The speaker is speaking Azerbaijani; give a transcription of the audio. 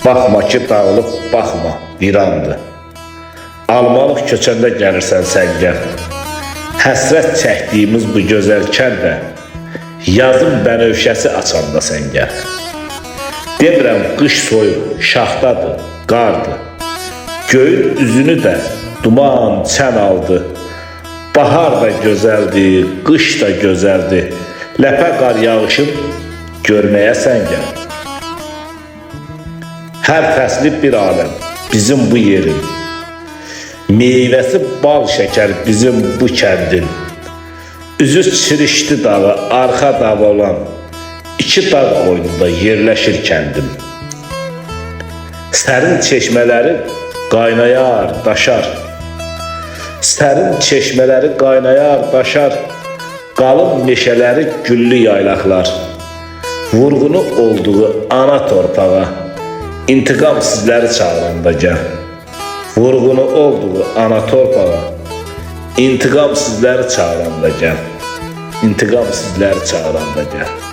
Baxma ki, dağılıb baxma, virandır. Almalıq köçəndə gəlirsən səngər. Həsrət çəkdiyimiz bu gözəl kəndə, yazın bənövşəsi açanda səngər. Demirəm qış soyub, şaxtadır, qardır. Göyün üzünü də duman çən aldı. Bahar da gözəldir, qış da gözəldir. Ləpə qar yağışın görməyə səngər. Hər fəsli bir aləm bizim bu yerin. Meyvəsi bal şəkər bizim bu kəndin. Üzü çirişdi dağı, arxa dağı olan iki dağ qoynunda yerləşir kəndim. Sərin çeşmələri qaynayar, daşar. Sərin çeşmələri qaynayar, daşar. Qalın meşələri güllü yaylaqlar. Vurğunu olduğu ana torpağa, İntiqam sizləri çağıranda gəl. Vurğunu olduğu ana torpağa, İntiqam sizləri çağıranda gəl. İntiqam sizləri çağıranda gəl.